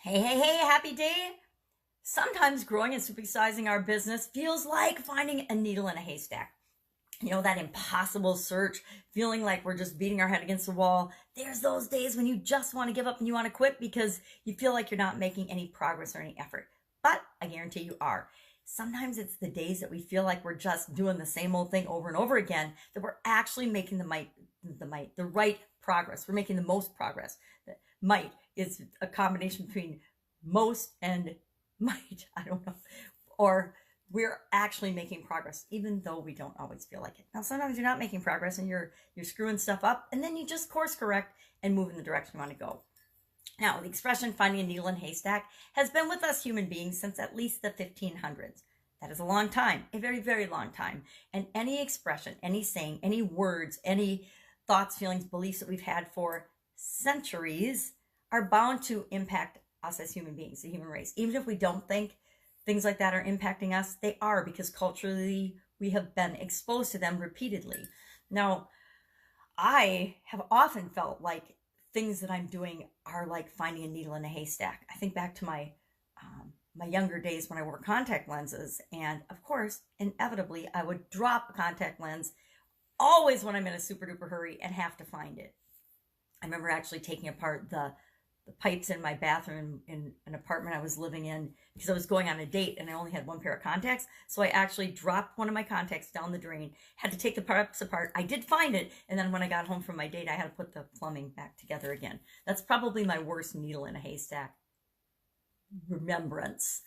Hey, happy day. Sometimes growing and supersizing our business feels like finding a needle in a haystack. You know, that impossible search, feeling like we're just beating our head against the wall. There's those days when you just want to give up and you want to quit because you feel like you're not making any progress or any effort. But I guarantee you are. Sometimes it's the days that we feel like we're just doing the same old thing over and over again that we're actually making the right progress. We're making the most progress. The might is a combination between most and might. I don't know. Or we're actually making progress, even though we don't always feel like it. Now, sometimes you're not making progress and you're screwing stuff up, and then you just course correct and move in the direction you want to go. Now, the expression finding a needle in a haystack has been with us human beings since at least the 1500s. That is a long time, a very, very long time. And any expression, any saying, any words, any thoughts, feelings, beliefs that we've had for centuries are bound to impact us as human beings, the human race. Even if we don't think things like that are impacting us, they are, because culturally we have been exposed to them repeatedly. Now, I have often felt like things that I'm doing are like finding a needle in a haystack. I think back to my younger days when I wore contact lenses, and of course, inevitably, I would drop a contact lens always when I'm in a super duper hurry and have to find it. I remember actually taking apart the pipes in my bathroom in an apartment I was living in because I was going on a date and I only had one pair of contacts. So I actually dropped one of my contacts down the drain, had to take the pipes apart. I did find it. And then when I got home from my date, I had to put the plumbing back together again. That's probably my worst needle in a haystack remembrance.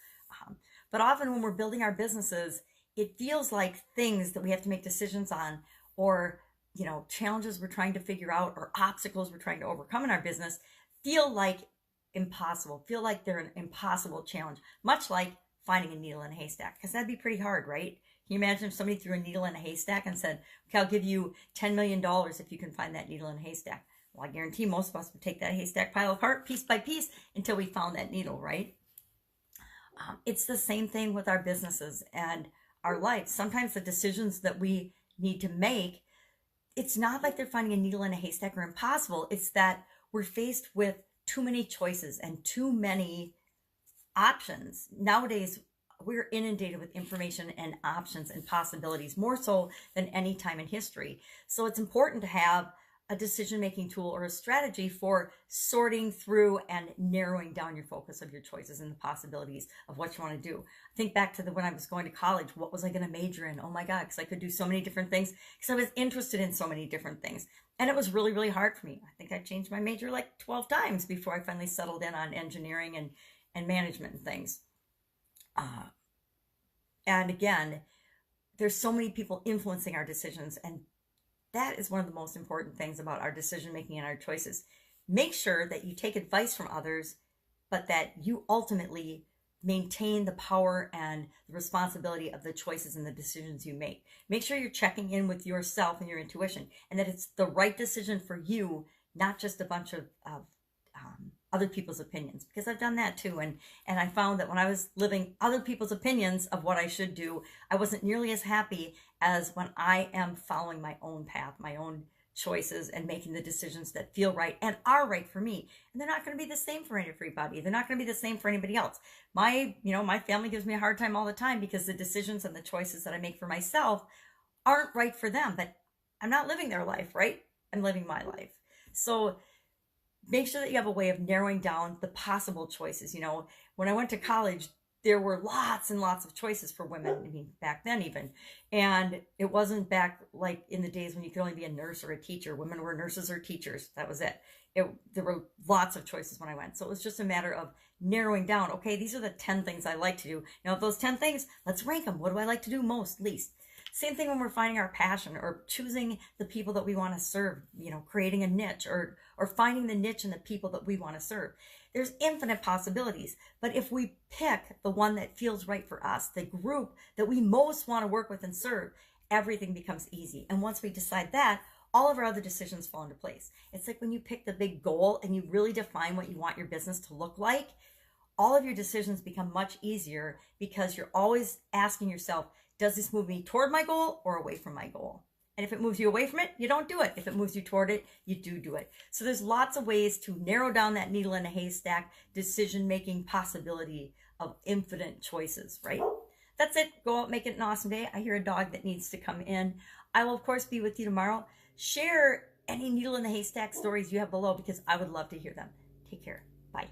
But often when we're building our businesses, it feels like things that we have to make decisions on, or challenges we're trying to figure out, or obstacles we're trying to overcome in our business feel like impossible, feel like they're an impossible challenge, much like finding a needle in a haystack, because that'd be pretty hard, right? Can you imagine if somebody threw a needle in a haystack and said, okay, I'll give you $10 million if you can find that needle in a haystack? Well, I guarantee most of us would take that haystack pile apart piece by piece until we found that needle, right? It's the same thing with our businesses and our lives. Sometimes the decisions that we need to make, it's not like they're finding a needle in a haystack or impossible. It's that we're faced with too many choices and too many options. Nowadays, we're inundated with information and options and possibilities, more so than any time in history. So it's important to have a decision-making tool or a strategy for sorting through and narrowing down your focus of your choices and the possibilities of what you want to do. I think back to when I was going to college, what was I going to major in? Oh my God, because I could do so many different things, because I was interested in so many different things. And it was really, really hard for me. I think I changed my major like 12 times before I finally settled in on engineering and management and things. And again, there's so many people influencing our decisions, and that is one of the most important things about our decision making and our choices. Make sure that you take advice from others, but that you ultimately maintain the power and the responsibility of the choices and the decisions you make. Make sure you're checking in with yourself and your intuition, and that it's the right decision for you, not just a bunch of other people's opinions, because I've done that too. And I found that when I was living other people's opinions of what I should do, I wasn't nearly as happy as when I am following my own path, my own choices, and making the decisions that feel right and are right for me. And they're not going to be the same for everybody. They're not going to be the same for anybody else. My family gives me a hard time all the time because the decisions and the choices that I make for myself aren't right for them, but I'm not living their life, right? I'm living my life. So make sure that you have a way of narrowing down the possible choices. When I went to college, there were lots and lots of choices for women. I mean, back then even. And it wasn't back like in the days when you could only be a nurse or a teacher. Women were nurses or teachers. That was it. There were lots of choices when I went. So it was just a matter of narrowing down. Okay, these are the 10 things I like to do. Now, of those 10 things, let's rank them. What do I like to do most, least? Same thing when we're finding our passion or choosing the people that we want to serve, creating a niche or finding the niche in the people that we want to serve. There's infinite possibilities. But if we pick the one that feels right for us, the group that we most want to work with and serve, everything becomes easy. And once we decide that, all of our other decisions fall into place. It's like when you pick the big goal and you really define what you want your business to look like, all of your decisions become much easier because you're always asking yourself, does this move me toward my goal or away from my goal? And if it moves you away from it, you don't do it. If it moves you toward it, you do it. So there's lots of ways to narrow down that needle in a haystack decision-making possibility of infinite choices, right? That's it. Go out, make it an awesome day. I hear a dog that needs to come in. I will, of course, be with you tomorrow. Share any needle in the haystack stories you have below because I would love to hear them. Take care. Bye.